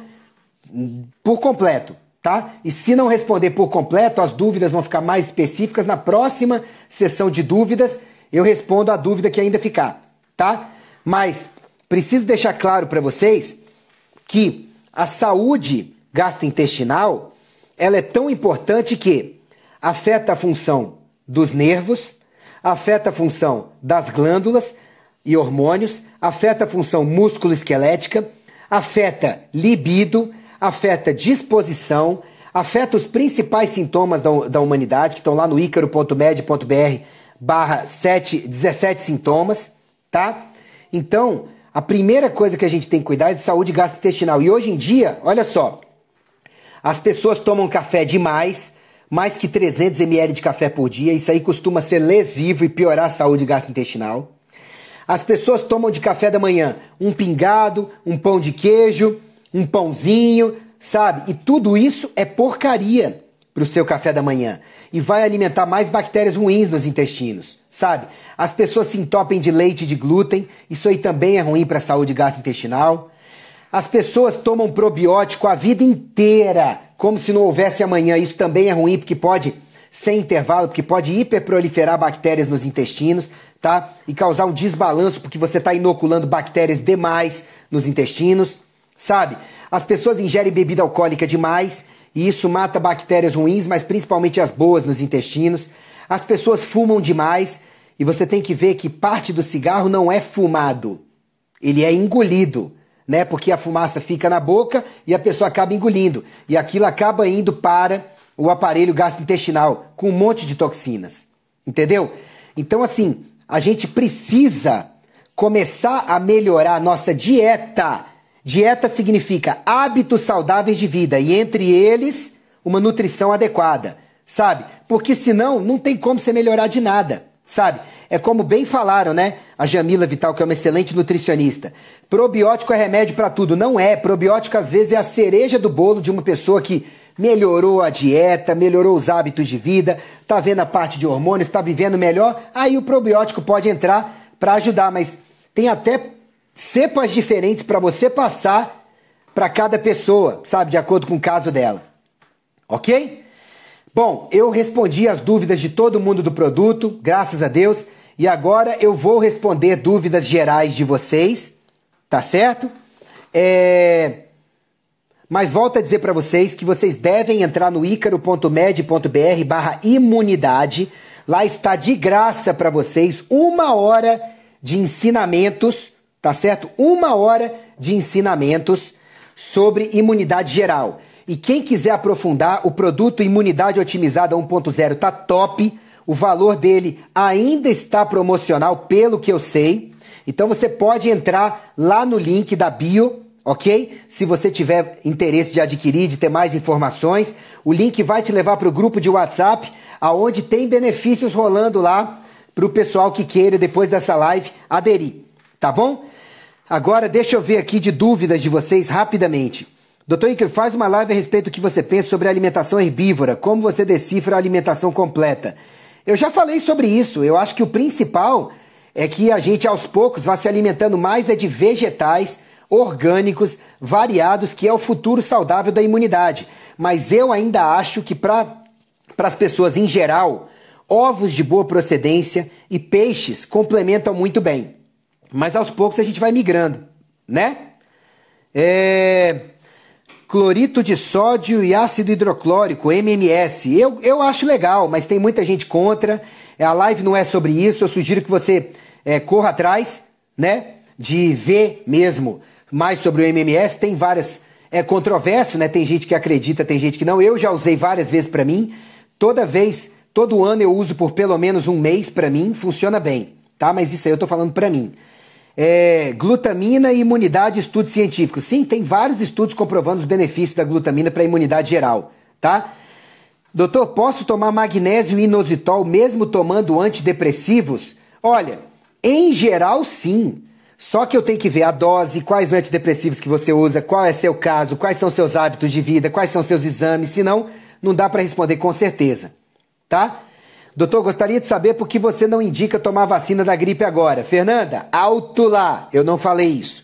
por completo, tá? E se não responder por completo, as dúvidas vão ficar mais específicas. Na próxima sessão de dúvidas, eu respondo a dúvida que ainda ficar, tá? Mas preciso deixar claro para vocês que a saúde gastrointestinal, ela é tão importante que afeta a função dos nervos, afeta a função das glândulas e hormônios, afeta a função músculo-esquelética, afeta libido, afeta disposição, afeta os principais sintomas da humanidade, que estão lá no icaro.med.br/17 sintomas, tá? Então, a primeira coisa que a gente tem que cuidar é de saúde gastrointestinal. E hoje em dia, olha só, as pessoas tomam café demais, mais que 300 ml de café por dia. Isso aí costuma ser lesivo e piorar a saúde gastrointestinal. As pessoas tomam de café da manhã um pingado, um pão de queijo, um pãozinho, sabe? E tudo isso é porcaria para o seu café da manhã. E vai alimentar mais bactérias ruins nos intestinos, sabe? As pessoas se entopem de leite e de glúten, isso aí também é ruim para a saúde gastrointestinal. As pessoas tomam probiótico a vida inteira, como se não houvesse amanhã, isso também é ruim, porque pode, sem intervalo, porque pode hiperproliferar bactérias nos intestinos, tá? E causar um desbalanço, porque você está inoculando bactérias demais nos intestinos, sabe? As pessoas ingerem bebida alcoólica demais, e isso mata bactérias ruins, mas principalmente as boas nos intestinos. As pessoas fumam demais, e você tem que ver que parte do cigarro não é fumado, ele é engolido, né? Porque a fumaça fica na boca e a pessoa acaba engolindo. E aquilo acaba indo para o aparelho gastrointestinal com um monte de toxinas. Entendeu? Então, assim, a gente precisa começar a melhorar a nossa dieta. Dieta significa hábitos saudáveis de vida e, entre eles, uma nutrição adequada, sabe? Porque senão não tem como você melhorar de nada, sabe? É como bem falaram, né? A Jamila Vital, que é uma excelente nutricionista. Probiótico é remédio para tudo. Não é. Probiótico, às vezes, é a cereja do bolo de uma pessoa que melhorou a dieta, melhorou os hábitos de vida, tá vendo a parte de hormônios, tá vivendo melhor. Aí o probiótico pode entrar para ajudar, mas tem até cepas diferentes para você passar para cada pessoa, sabe? De acordo com o caso dela. Ok? Bom, eu respondi as dúvidas de todo mundo do produto, graças a Deus. E agora eu vou responder dúvidas gerais de vocês, tá certo? Mas volto a dizer para vocês que vocês devem entrar no icaro.med.br/imunidade. Lá está de graça para vocês 1 hora de ensinamentos, tá certo? 1 hora de ensinamentos sobre imunidade geral. E quem quiser aprofundar, o produto Imunidade Otimizada 1.0 tá top. O valor dele ainda está promocional, pelo que eu sei. Então você pode entrar lá no link da bio, ok? Se você tiver interesse de adquirir, de ter mais informações, o link vai te levar para o grupo de WhatsApp, aonde tem benefícios rolando lá para o pessoal que queira, depois dessa live, aderir. Tá bom? Agora deixa eu ver aqui de dúvidas de vocês rapidamente. Dr. Iker, faz uma live a respeito do que você pensa sobre a alimentação herbívora, como você decifra a alimentação completa. Eu já falei sobre isso. Eu acho que o principal é que a gente aos poucos vá se alimentando mais de vegetais orgânicos, variados, que é o futuro saudável da imunidade. Mas eu ainda acho que para as pessoas em geral, ovos de boa procedência e peixes complementam muito bem. Mas aos poucos a gente vai migrando, né? Clorito de sódio e ácido hidroclórico, MMS. Eu acho legal, mas tem muita gente contra. A live não é sobre isso. Eu sugiro que você corra atrás, né, de ver mesmo mais sobre o MMS. Tem várias controvérsias, né? Tem gente que acredita, tem gente que não. Eu já usei várias vezes para mim. Toda vez Todo ano eu uso por pelo menos um mês para mim, funciona bem, tá? Mas isso aí eu tô falando para mim. Glutamina e imunidade, estudos científicos. Sim, tem vários estudos comprovando os benefícios da glutamina para a imunidade geral, tá? Doutor, posso tomar magnésio e inositol mesmo tomando antidepressivos? Olha, em geral sim. Só que eu tenho que ver a dose, quais antidepressivos que você usa, qual é seu caso, quais são seus hábitos de vida, quais são seus exames, senão não dá para responder com certeza, tá? Doutor, gostaria de saber por que você não indica tomar vacina da gripe agora. Fernanda, alto lá, eu não falei isso.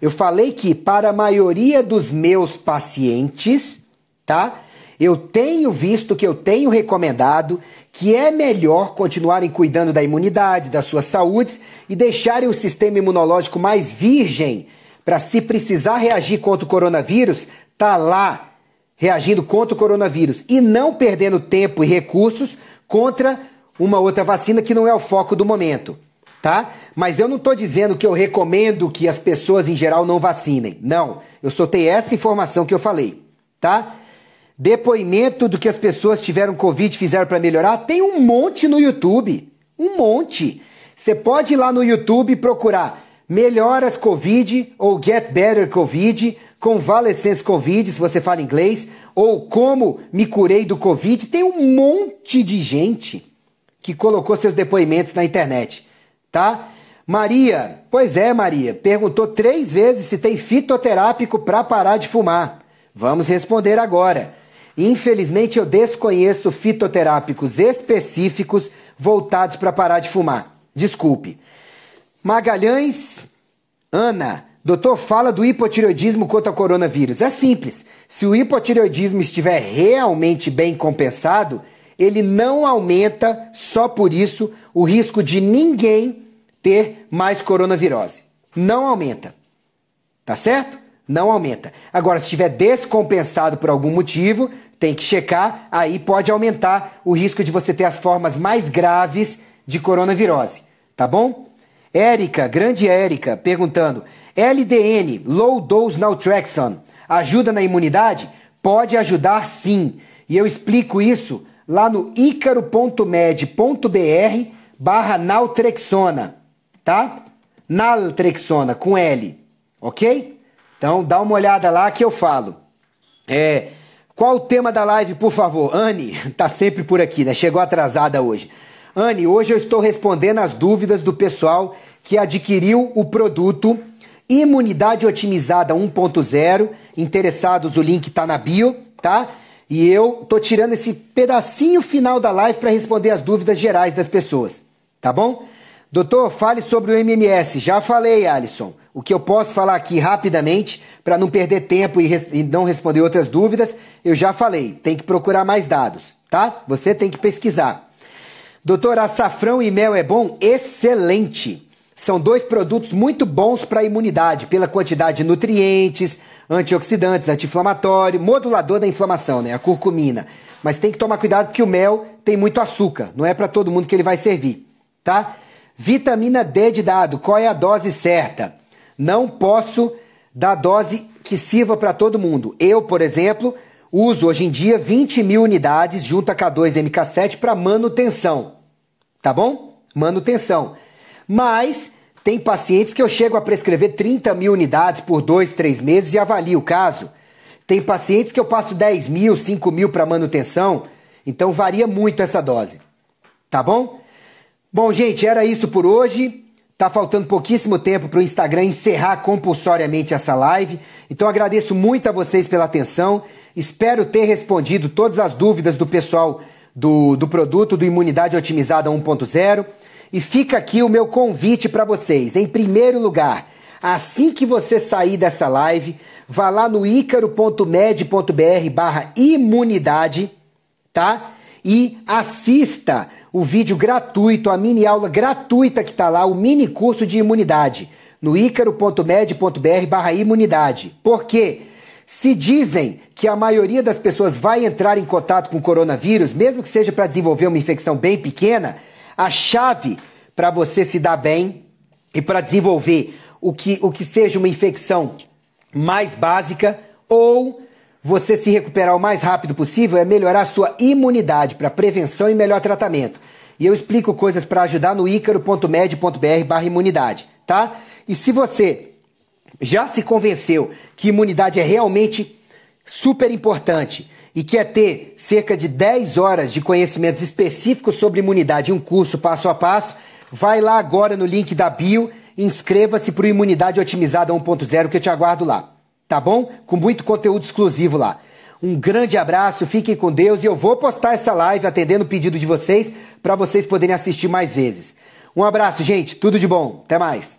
Eu falei que para a maioria dos meus pacientes, tá? Eu tenho visto que eu tenho recomendado que é melhor continuarem cuidando da imunidade, das suas saúdes e deixarem o sistema imunológico mais virgem para, se precisar reagir contra o coronavírus, tá lá reagindo contra o coronavírus e não perdendo tempo e recursos contra uma outra vacina que não é o foco do momento, tá? Mas eu não estou dizendo que eu recomendo que as pessoas em geral não vacinem. Não, eu soltei essa informação que eu falei, tá? Depoimento do que as pessoas tiveram Covid e fizeram para melhorar, tem um monte no YouTube. Um monte. Você pode ir lá no YouTube e procurar Melhoras Covid ou Get Better Covid, Convalescence Covid, se você fala inglês, ou Como Me Curei do Covid. Tem um monte de gente que colocou seus depoimentos na internet, tá? Maria, pois é, Maria, perguntou 3 vezes se tem fitoterápico para parar de fumar. Vamos responder agora. Infelizmente, eu desconheço fitoterápicos específicos voltados para parar de fumar. Desculpe. Magalhães, Ana, doutor, fala do hipotireoidismo contra o coronavírus. É simples. Se o hipotireoidismo estiver realmente bem compensado, ele não aumenta, só por isso, o risco de ninguém ter mais coronavirose. Não aumenta. Tá certo? Não aumenta. Agora, se estiver descompensado por algum motivo, tem que checar, aí pode aumentar o risco de você ter as formas mais graves de coronavirose, tá bom? Érica, grande Érica, perguntando, LDN, Low Dose Naltrexone, ajuda na imunidade? Pode ajudar sim, e eu explico isso lá no icaro.med.br/naltrexona, tá? Naltrexona, com L, ok? Então, dá uma olhada lá que eu falo. Qual o tema da live, por favor? Anne, tá sempre por aqui, né? Chegou atrasada hoje. Anne, hoje eu estou respondendo as dúvidas do pessoal que adquiriu o produto Imunidade Otimizada 1.0. Interessados, o link tá na bio, tá? E eu tô tirando esse pedacinho final da live para responder as dúvidas gerais das pessoas, tá bom? Doutor, fale sobre o MMS. Já falei, Alisson. O que eu posso falar aqui rapidamente, para não perder tempo e não responder outras dúvidas, eu já falei. Tem que procurar mais dados, tá? Você tem que pesquisar. Doutor, açafrão e mel é bom? Excelente! São 2 produtos muito bons para a imunidade, pela quantidade de nutrientes, antioxidantes, anti-inflamatório, modulador da inflamação, né? A curcumina. Mas tem que tomar cuidado porque o mel tem muito açúcar. Não é para todo mundo que ele vai servir, tá? Vitamina D de dado, qual é a dose certa? Não posso dar dose que sirva para todo mundo. Eu, por exemplo, uso hoje em dia 20 mil unidades junto a K2MK7 para manutenção. Tá bom? Manutenção. Mas tem pacientes que eu chego a prescrever 30 mil unidades por 2, 3 meses e avalio o caso. Tem pacientes que eu passo 10 mil, 5 mil para manutenção. Então varia muito essa dose. Tá bom? Bom, gente, era isso por hoje. Tá faltando pouquíssimo tempo para o Instagram encerrar compulsoriamente essa live. Então agradeço muito a vocês pela atenção. Espero ter respondido todas as dúvidas do pessoal do produto do Imunidade Otimizada 1.0. E fica aqui o meu convite para vocês. Em primeiro lugar, assim que você sair dessa live, vá lá no icaro.med.br/imunidade, tá? E assista o vídeo gratuito, a mini aula gratuita que está lá, o mini curso de imunidade, no icaro.med.br/imunidade. Por quê? Se dizem que a maioria das pessoas vai entrar em contato com o coronavírus, mesmo que seja para desenvolver uma infecção bem pequena, a chave para você se dar bem e para desenvolver o que seja uma infecção mais básica ou você se recuperar o mais rápido possível é melhorar a sua imunidade para prevenção e melhor tratamento. E eu explico coisas para ajudar no icaro.med.br/imunidade, tá? E se você já se convenceu que imunidade é realmente super importante e quer ter cerca de 10 horas de conhecimentos específicos sobre imunidade em um curso passo a passo, vai lá agora no link da bio, inscreva-se para o Imunidade Otimizada 1.0 que eu te aguardo lá, tá bom? Com muito conteúdo exclusivo lá. Um grande abraço, fiquem com Deus e eu vou postar essa live atendendo o pedido de vocês para vocês poderem assistir mais vezes. Um abraço, gente, tudo de bom, até mais.